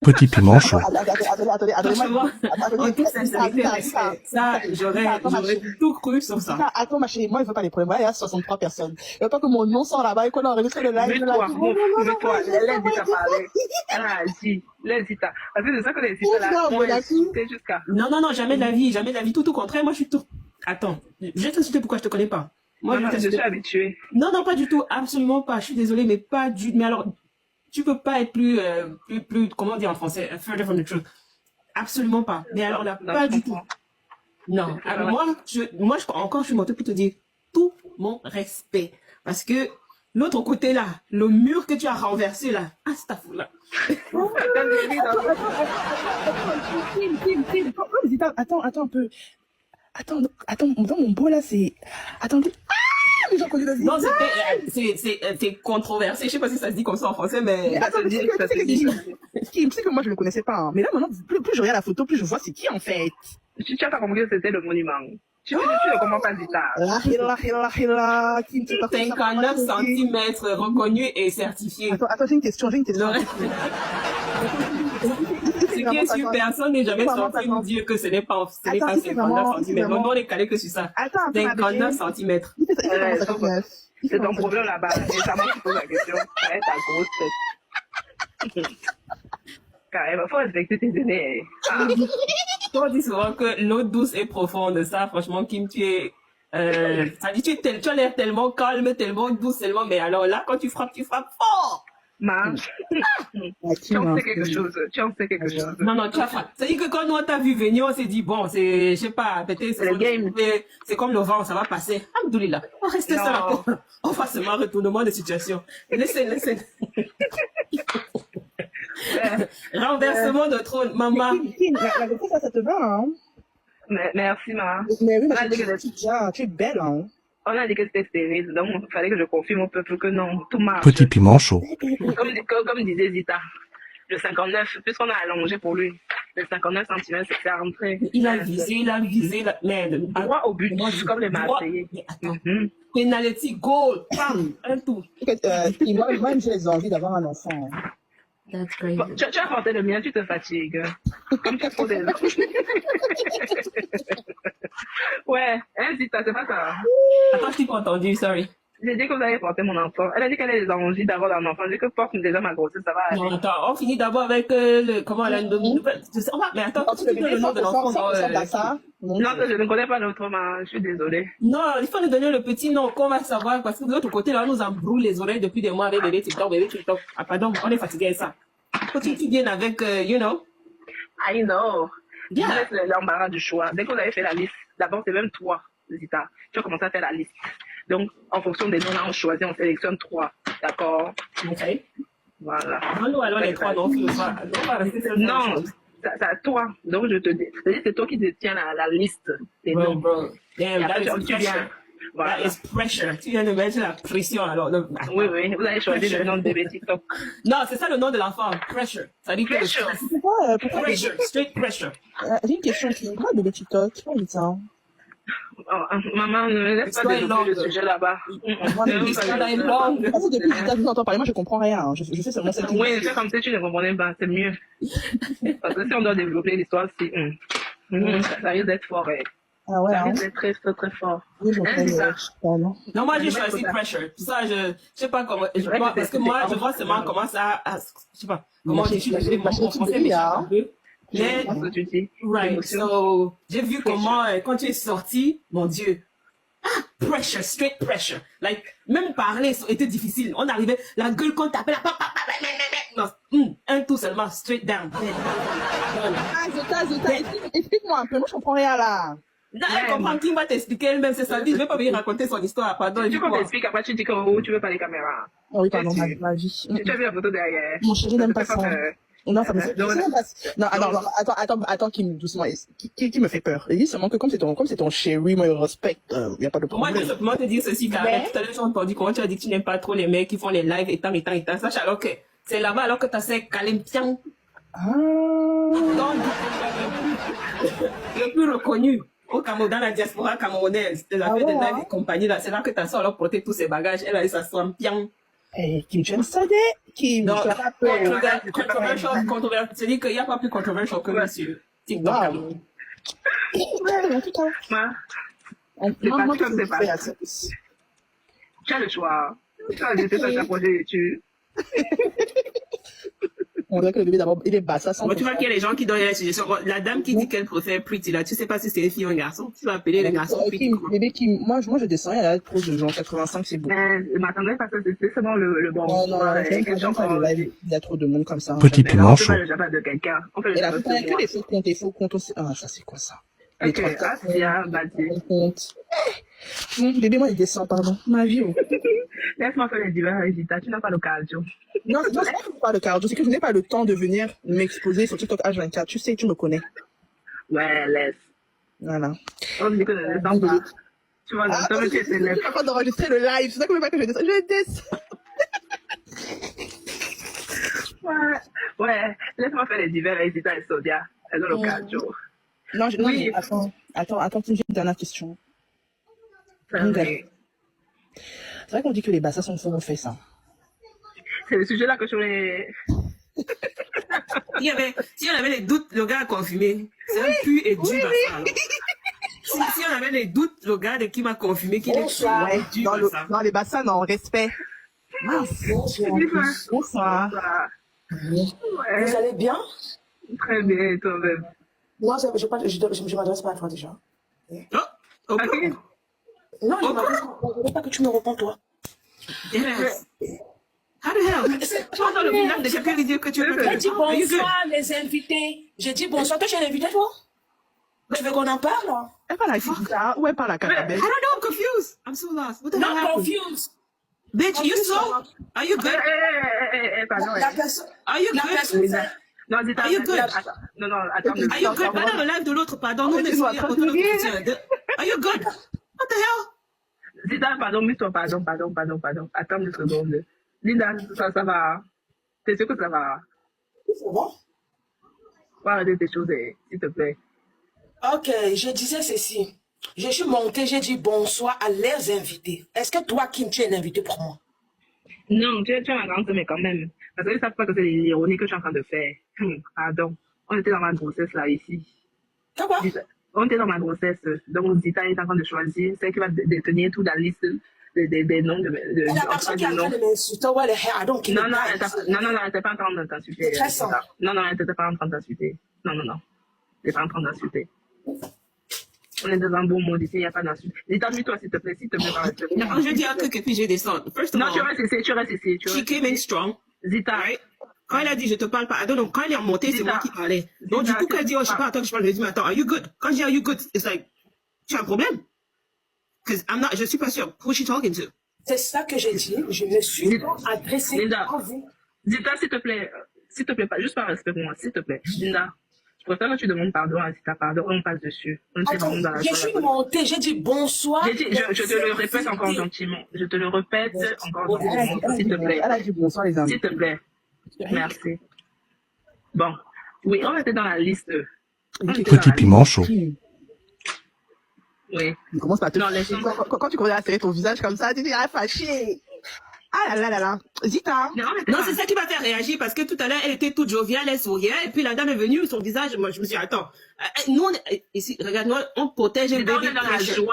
Petit piment chaud. Franchement, en toute sincérité, respect. Ça, j'aurais tout cru sur ça. Attends, ma chérie, moi, il ne veut pas les problèmes. Moi, il y a 63 personnes. Il ne veut pas que mon nom sort là-bas et qu'on enregistre le live. Mets-toi, laisse Zita parler. Elle a agi, laisse Zita. Parce que c'est ça que les Zita là, on va insulter jusqu'à... Non, jamais de la vie, tout au contraire. Moi, je suis tout... Attends, je vais t'insulter pourquoi je te connais pas. Moi, non, je suis habituée. Non, pas du tout, absolument pas. Je suis désolée, mais pas du... Mais alors, tu peux pas être plus, comment dire en français, further from the truth. Absolument pas. Mais alors là, non, pas du tout. Non. Alors, moi, je suis montée pour te dire tout mon respect. Parce que l'autre côté là, le mur que tu as renversé là, là. Attends un peu. Attends, dans mon beau là, c'est... Attendez. Non, c'est controversé. Je sais pas si ça se dit comme ça en français, mais... Attends, tu sais que moi je le connaissais pas. Hein. Mais là maintenant, plus je regarde la photo, plus je vois c'est qui en fait. Tu as pas compris que c'était le monument. Tu ne comprends pas Zita. 59 cm reconnu et certifié. Attends, j'ai une question. Ce qui est sûr, personne n'est jamais sorti nous dire que ce n'est pas 59 cm. Non, on est calé que sur ça. 59 cm. C'est ton problème là-bas. Et ça moi qui pose la question. Ça va être ta grosse tête. Carrément, faut respecter tes aînés. On dit souvent que l'eau douce est profonde. Ça, franchement, Kim, tu es... ça dit, tu as l'air tellement calme, tellement douce, tellement... Mais alors là, quand tu frappes fort. Tu en sais quelque chose. Non, tu as frappé. C'est-à-dire que quand nous on t'a vu venir, on s'est dit, bon, c'est, je sais pas, peut-être c'est comme le vent, ça va passer. Alhamdoulilah. On va rester ça là. On va seulement retournement de situation. Laissez. Renversement de trône, maman. Ça te va, hein? Merci, maman. Mais oui, tu es belle, hein? On a dit que c'était stérile, donc il fallait que je confirme au peuple que non, tout marche. Petit piment chaud. Comme disait Zita, le 59, puisqu'on a allongé pour lui, le 59 cm, c'est rentré. Il a visé la merde. Droit au but, comme les Marseillais. Penalty, goal, bam, un tout. Moi, j'ai envie d'avoir un enfant. That's crazy. Bon, tu as porté le mien, tu te fatigues. Comme tu fais des Ouais, Zita, c'est pas ça. Attends, je t'ai pas entendu, sorry. J'ai dit que vous allez porter mon enfant. Elle a dit qu'elle a des envies d'avoir un enfant. J'ai dit que porte déjà ma grossesse, ça va aller. Non, attends, on finit d'abord avec comment elle a une nouvelle. Mais attends, tu dis le nom de l'enfant. Non, je ne connais pas l'autre, je suis désolée. Non, il faut nous donner le petit nom qu'on va savoir parce que de l'autre côté, là, on nous embrouille les oreilles depuis des mois avec bébé TikTok. Ah, pardon, on est fatigué avec ça. Faut que tu viennes avec, you know. I know. Yeah. Laisse l'embarras du choix. Dès que vous avez fait la liste, d'abord, c'est même toi, Zita. Tu as commencé à faire la liste. Donc, en fonction des noms, là, on choisit, on sélectionne 3. D'accord? Ok. Voilà. Non, alors les 3 noms, non, c'est à toi. Donc, je te dis. C'est toi qui détiens la liste des noms. Bro. Damn, that is pressure. Voilà. That is pressure. Tu viens de mettre la pression, alors. Oui, vous avez choisi le nom de bébé TikTok. Non, c'est ça le nom de l'enfant. Pressure. Ça dit pressure. Pourquoi pressure. Straight pressure. J'ai une question. Pourquoi bébé TikTok? C'est pas évident. Maman, ne laisse pas développer le sujet là-bas. L'histoire est longue. Depuis que je t'entends parler, moi je comprends rien. Je sais seulement ça. Oui, c'est comme si tu ne comprenais pas, c'est mieux. Parce que si on doit développer l'histoire, ça risque d'être fort. Ah ouais, ça risque d'être très, très, très fort. Oui, je non, moi j'ai choisi pressure. Ça, je sais pas comment. Parce que moi, je vois seulement comment ça. Je sais pas. Comment j'ai choisi mon français, mais mais, right, so, j'ai vu comment, quand tu es sorti, mon Dieu, pressure, straight pressure. Like, même parler était difficile. On arrivait, la gueule qu'on tapait, un tout seulement, straight down. Explique-moi un peu, moi je comprends rien là. Non, elle comprend, qui va t'expliquer elle-même, c'est ça. Je vais pas venir raconter son histoire, pardon. Tu m'expliques, après tu dis que tu veux pas les caméras. Oh oui, pardon, ma vie. Tu as vu la photo derrière. Mon chéri n'aime pas ça. Non, ça me fait peur. Non, attends, Kim, doucement. Qui me fait peur? Il dit seulement que comme c'est ton chéri, moi, je respecte. Il n'y a pas de problème. Moi, je peux te dire ceci, car tout à l'heure, j'ai entendu comment tu as dit que tu n'aimes pas trop les mecs qui font les lives et tant. Sache alors que c'est là-bas, alors que tu as ces calempiens. Le plus reconnu au Cameroun, dans la diaspora camerounaise, de la fête de live et compagnie, là, c'est là que ta soeur a porté tous ses bagages. Elle a eu sa somme bien. Hey, Kim Chen-Sade, Kim, Non, tu as pas peur. controversial, c'est-à-dire qu'il n'y a pas plus controversial que lui sur TikTok. Wow. Ouais, en tout cas. Moi, Moi, pas moi, comme c'est pas. fais à service. Tu as le choix. J'étais sur ta projet d'études. On dirait que le bébé d'abord, il est bas, ça sent. Bon, tu vois qu'il y a les gens qui donnent la suggestion. La dame qui dit qu'elle préfère Pretty, là, tu sais pas si c'est une fille ou un garçon. Tu vas appeler les garçons Pretty. Kim, bébé Kim, moi, je descends, il y a trop de gens, 85, c'est beau. Mais je m'attendais parce que c'est seulement le bon. Non, j'aime pas le live, il y a trop de monde comme ça. Petit Mais piment on fait chaud. pas le jabba de quelqu'un. On fait le Et la jabba plupart, il y a de que moi. des faux comptes aussi. Ah, ça, c'est quoi ça? Les Ok, trois Asia, Badi. comptes. Bébé, moi, il descend, pardon. Ma vie, oh. Laisse-moi faire les divers résultats. Tu n'as pas l'occasion. Non, c'est pas que je parle de cardio, c'est que je n'ai pas le temps de venir m'exposer sur TikTok H24. Tu sais, tu me connais. Ouais, laisse. Voilà. On dit que ne descends pas. Tu vois, Ah, toi, tu es je suis célèbre. capable d'enregistrer le live. C'est ça que je veux pas que je descends. Je descends. Ouais, laisse-moi faire les divers résultats et Sodia. Elles ont l'occasion. Non, non, Oui. mais attends, j'ai une dernière question. Ça, Une mais dernière. C'est vrai qu'on dit que les bassins sont faux, on fait ça. c'est le sujet là que je voulais. Si on avait les doutes, le gars a confirmé. C'est un pu et du bassin. Si on avait les doutes, le gars de qui m'a confirmé qu'il est Bonsoir. pu et du bassin. Dans les bassins, non, respect. Bonsoir. Ouais, Vous allez bien? très bien, toi-même. Moi, je m'adresse pas à toi déjà. Oh, Ok. Non, je ne veux pas que tu me réponds, toi. yes. How the hell? Tu entends le village de quelqu'un lui dire que tu veux J'ai dit bonsoir, les invités. J'ai dit bonsoir. Toi, tu es l'invité, toi? Tu veux qu'on en parle? Elle parle à Gita ou elle parle à I Carabelle? don't know, I'm confused. I'm so lost. What the hell Not happened? confused. Bitch, you slow? Are you good? Pardon. La personne. Are you La good? personne. Non, dis Are you good? Attends. Non, attends. Are you good? Pas dans le live de l'autre, pardon. Nous, on est sur le côté de l'autre soutien. Are you good? What the hell? Zita, pardon, mets-toi, pardon. Attends une seconde. Linda, ça va. T'es sûr que ça va? C'est bon? Faut arrêter tes choses, s'il te plaît. Ok, je disais ceci. Je suis montée, j'ai dit bonsoir à les invités. Est-ce que toi, Kim, tu es l'invité pour moi? Non, tu es ma grande sœur, mais quand même. Parce qu'ils ne savent pas que c'est l'ironie que je suis en train de faire. Pardon. On était dans ma grossesse, là, ici. C'est quoi? On était dans ma grossesse. Donc, Zita est en train de choisir celle qui va détenir toute la liste des noms de La personne qui est en train de m'insulter, ouais, I don't care. Non, elle n'était pas en train de t'insulter. C'est très simple. Non, elle n'était pas en train de t'insulter. Non. Elle n'était pas en train d'insulter. On est dans un bon monde ici, il n'y a pas d'insulte. Dis-toi, s'il te plaît, par respect. Non, je vais dire un truc et puis je vais descendre. First of Non, all, tu restes ici. she came in strong. Zita, Right? Quand elle a dit je te parle pas, I don't know, quand elle est remontée, c'est Zita. moi qui parlais. Donc du Zita, coup, quand elle dit oh, je sais pas, attends que je parle, je lui dis mais attends, are you good? Quand je dis are you good, it's like, tu as un problème? Because je suis pas sûre. Who is she talking to? C'est ça que j'ai dit. Je me suis adressée Linda. à vous. Zita, s'il te plaît, pas, juste par respect pour moi, s'il te plaît. Linda, je préfère que tu demandes pardon à Zita, pardon, on passe dessus. On sait Attends, vraiment dans la je suis montée, j'ai dit bonsoir. Je te le répète encore gentiment. S'il te plaît. Elle a dit bonsoir, les amis. S'il te plaît. Merci. Bon. Oui, on était dans la liste. Petit piment chaud. Oui. Il commence par te... Non, laisse- Quand tu commences à serrer ton visage comme ça, tu dis, ah, fâché. Ah là là. Zita. Non, c'est ça qui m'a fait réagir parce que tout à l'heure, elle était toute joviale, elle souriait, et puis la dame est venue, son visage, moi, je me suis dit, attends, nous, ici, regarde-moi, on protège le baby pressure.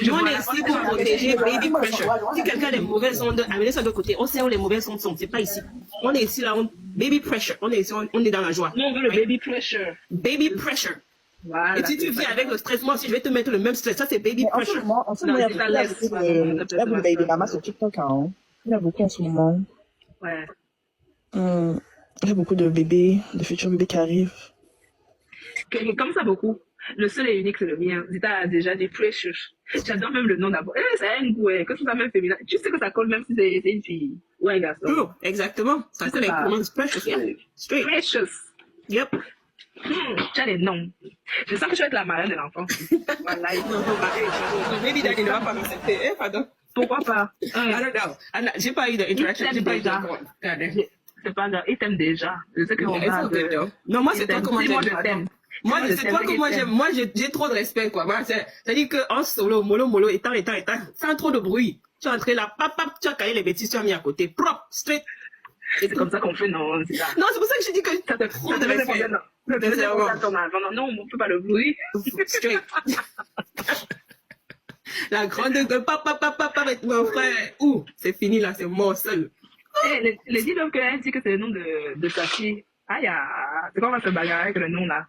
Nous, on est ici pour protéger baby pressure. Si quelqu'un a des mauvaises ondes, amenez ça de côté. On sait où les mauvaises ondes sont, c'est pas ici. On est ici, là, baby pressure. On est ici, on est dans la joie. Nous, on veut le baby pressure. Baby pressure. Voilà. Et si tu viens avec le stress, moi aussi, je vais te mettre le même stress. Ça, c'est baby En ce pressure. moment, il y a beaucoup de baby mama sur TikTok, hein. Il y a beaucoup en ce moment. Ouais. Il y a beaucoup de bébés, de futurs bébés qui arrivent. Comme ça, beaucoup. Le seul et unique, c'est le mien. Zita a déjà dit Precious. J'adore même le nom d'abord. Ça a un goût, que ce soit même féminin. Tu sais que ça colle même si c'est une fille ou un garçon. Oh, exactement. Ça colle avec comment precious, yeah. Straight. Precious. Yep. Tu as les noms. Je sens que je vais être la marraine de l'enfant. Voilà. Non, baby daddy ne va pas m'accepter. Eh, pardon. Pourquoi pas? I don't know. J'ai pas eu d'interaction. J'ai pas eu de... C'est pas grave. Il t'aime déjà. Je sais que It's all good, though. Non, moi, c'est toi comment moi, je j'aime. t'aime. Moi, c'est toi que moi j'aime. Moi, j'ai trop de respect, quoi. Moi, c'est-à-dire que en solo, mollo, étant, sans trop de bruit. Tu es entré là, tu as caillé les bêtises, tu as mis à côté, propre, straight. C'est comme ça qu'on fait, non, c'est ça. Non, c'est pour ça que je dis que Ça devait répondre, non. Ça devait répondre à ton avant. Non, on ne peut pas le bruit. straight. La grande de avec mon frère. Ouh, c'est fini là, c'est mort seul. Eh, les dit donc qu'elle dit que c'est le nom de sa fille. Ah, c'est quoi on va se bagarrer avec le nom là?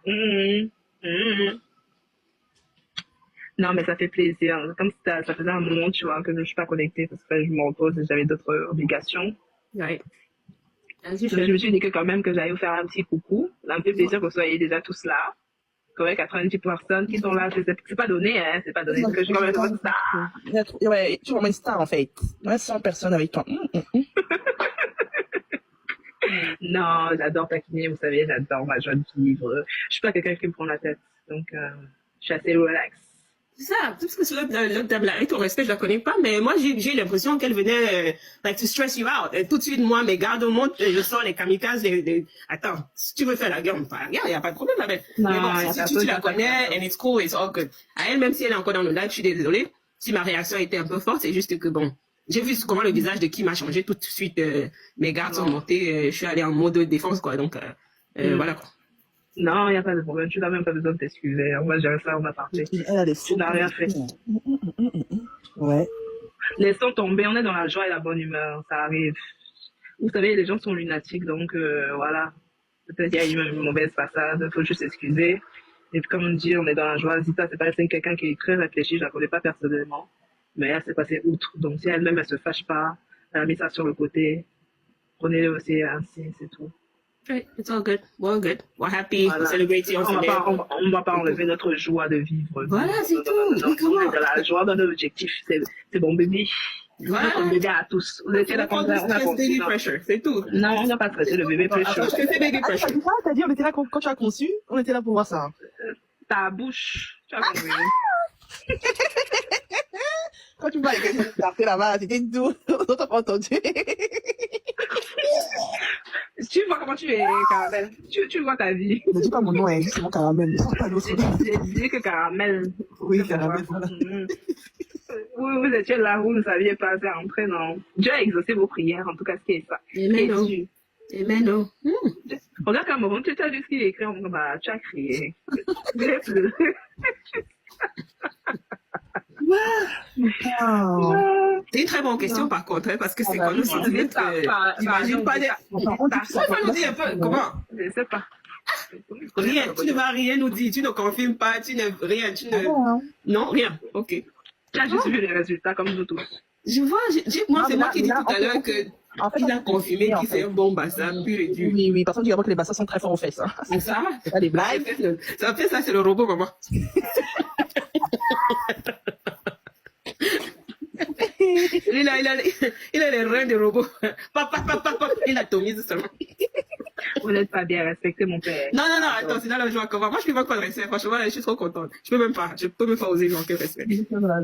Non, mais ça fait plaisir. Comme ça faisait un moment, tu vois, que je ne suis pas connectée parce que je me repose et j'avais d'autres obligations. Ouais. Donc, je me suis dit que quand même que j'allais vous faire un petit coucou. Ça me fait plaisir que vous soyez déjà tous là. Correct, 90 personnes qui sont là, c'est pas donné, hein, c'est pas donné. Parce que je suis quand même une star. Ouais, tu es vraiment une star en fait. Ouais, 100 personnes avec toi. Non, j'adore taquiner, vous savez, j'adore ma joie de vivre. Je suis pas quelqu'un qui me prend la tête. Donc, je suis assez relax. C'est ça, tout ce que sur le table avec ton respect, je la connais pas, mais moi, j'ai eu l'impression qu'elle venait, like, to stress you out. Et tout de suite, moi, mes gardes montent, je sors les kamikazes, attends, si tu veux faire la guerre, on fait la guerre, il n'y a pas de problème avec. Non, mais bon, si tu la connais, and it's cool, it's all good. À elle, même si elle est encore dans le live, je suis désolée. Si ma réaction était un peu forte, c'est juste que bon, j'ai vu comment le visage de Kim a changé tout de suite, mes gardes sont montés, je suis allée en mode défense, quoi, donc, voilà, quoi. Non, il n'y a pas de problème. Tu n'as même pas besoin de t'excuser. On va gérer ça, on va parler. Elle a des fous. Tu n'as rien fait. Ouais. Laissons tomber. On est dans la joie et la bonne humeur. Ça arrive. Vous savez, les gens sont lunatiques, donc voilà. Peut-être qu'il y a eu une mauvaise façade. Il faut juste s'excuser. Et puis, comme on dit, on est dans la joie. Zita, c'est pas quelqu'un qui est très réfléchi. Je la connais pas personnellement. Mais elle s'est passée outre. Donc, si elle-même, elle se fâche pas, elle a mis ça sur le côté. Prenez-le aussi ainsi, c'est tout. Right, it's all good. We're all good. We're happy. Voilà. We're celebrating. On va pas enlever notre joie de vivre. Voilà, c'est tout. On est dans la joie, dans l'objectif. C'est bon bébé. Voilà. Notre bébé à tous. Vous étiez là quand on a baby conçu. pressure, c'est tout. Non, on n'a pas stressé le bébé pressure. Je fais baby pressure. T'as dit, on était là quand tu as conçu, on était là pour voir ça. Ta bouche. Tu as compris. Quand tu vois les gars qui partaient là-bas, c'était tout. On t'a pas entendu. Tu vois comment tu es, Caramel. Tu vois ta vie. Ne dis pas mon nom, hein, c'est mon caramel. Pas l'autre. J'ai dit que Caramel. Oui, caramel, voilà. Vous étiez là, vous ne saviez pas, c'est rentré, non. Dieu a exaucé vos prières, en tout cas, ce qui est ça. Amen. Amen. Regarde qu'à un moment, tu as vu ce qu'il écrit, on dit, bah, tu as crié. J'ai pleuré. Wow. C'est une très bonne question, par contre, hein, parce que c'est quand même si tu dis t'imagines pas des... Ça nous dit un peu, comment? Je sais pas. Rien, tu ne vas rien nous dire, tu ne confirmes pas, tu ne, rien, tu ne... Non, rien, ok. Tu as juste vu les résultats, comme nous tous. Je vois, moi, c'est moi qui dis tout à l'heure que En fait, il a confirmé qu'il c'est un bon bassin pur et dur. Oui, oui, par contre, tu vois que les bassins sont très forts aux fesses. Hein. C'est ça? C'est pas des blagues. Ça fait ça, c'est le robot, maman. Il a les reins de robot. Il a tomise seulement. Vous n'êtes pas bien respecté, mon père. Non, attends, c'est dans la joie. Comment? Moi, je ne peux pas de respect. Franchement, je suis trop contente. Je peux même pas oser manquer de respect.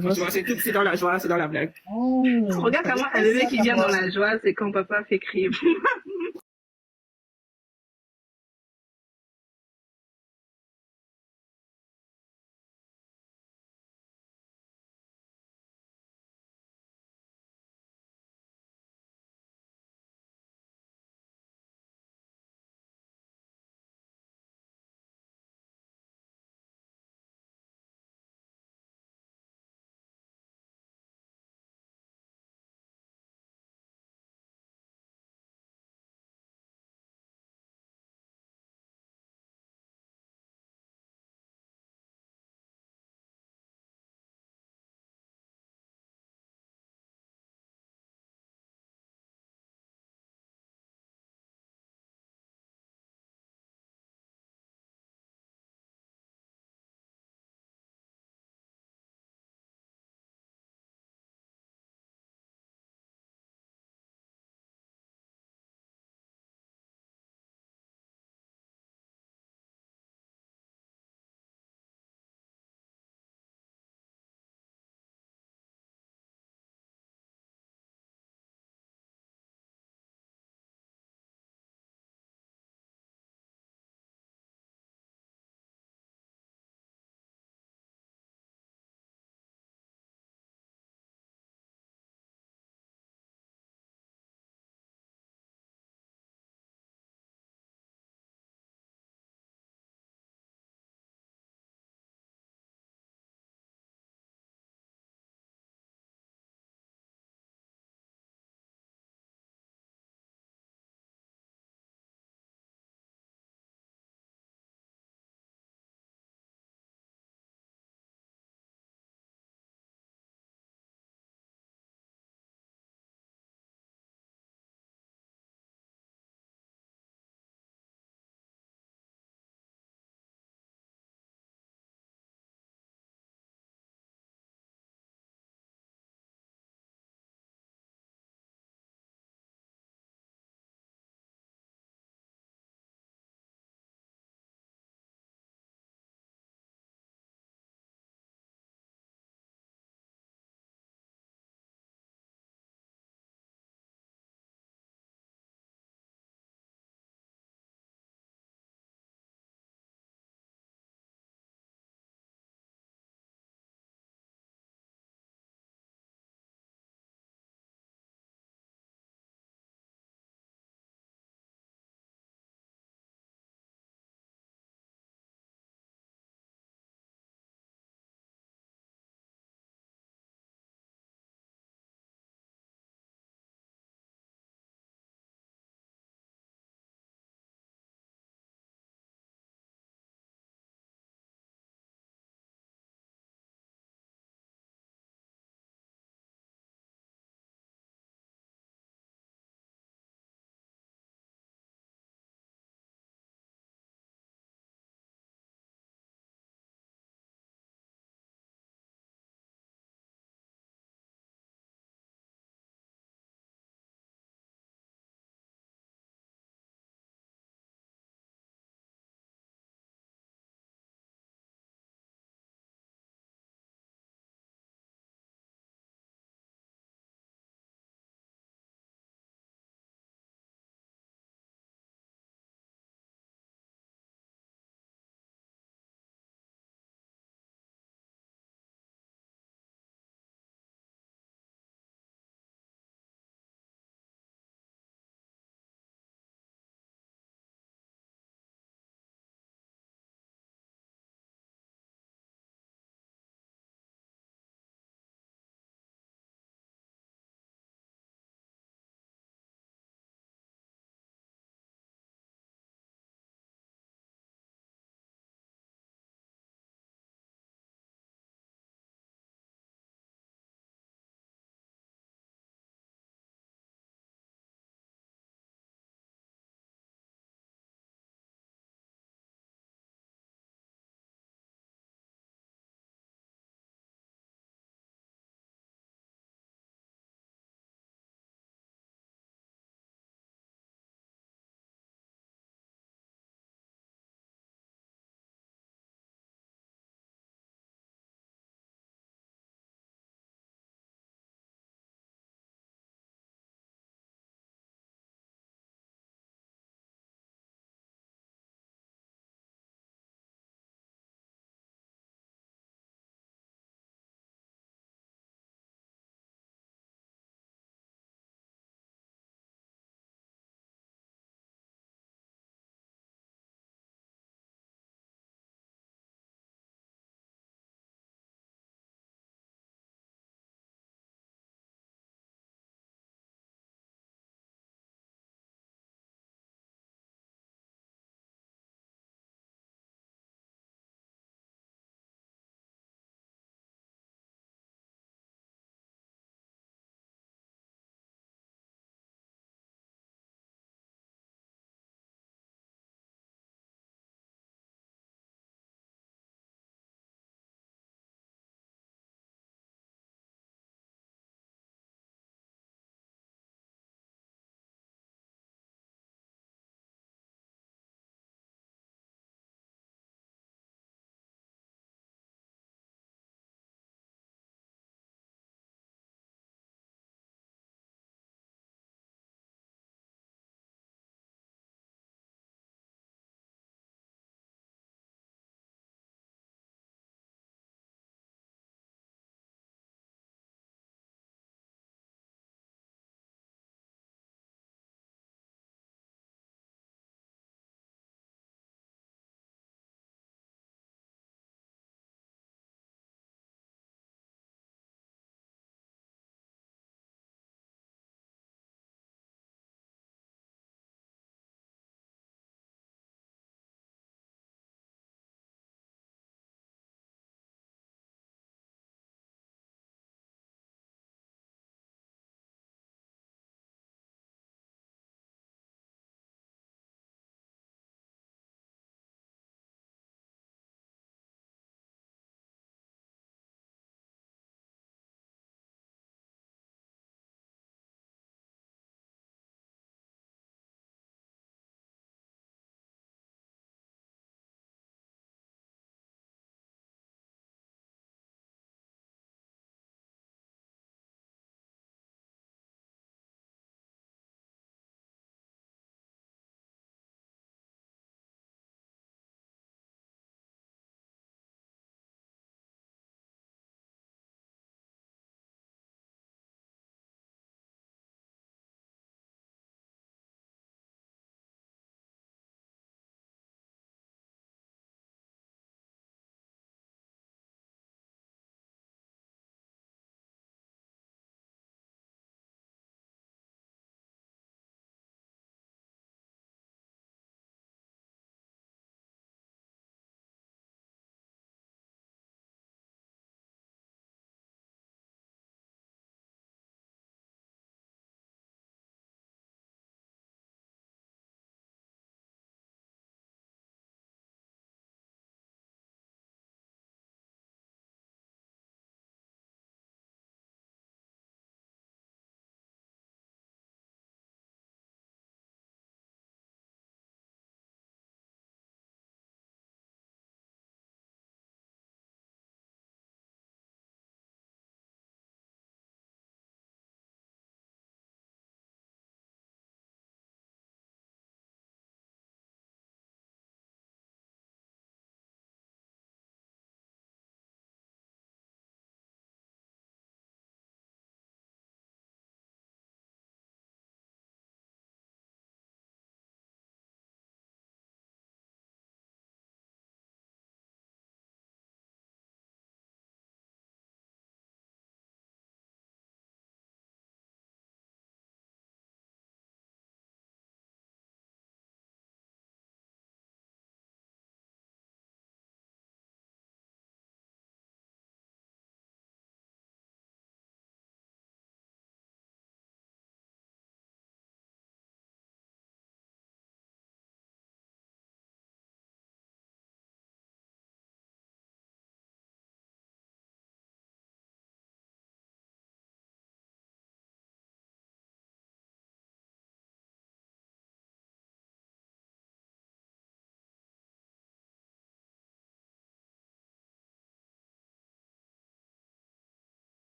Franchement, c'est dans la joie, c'est dans la blague. Oh. Regarde comment un bébé qui vient dans la joie, c'est quand papa fait crier.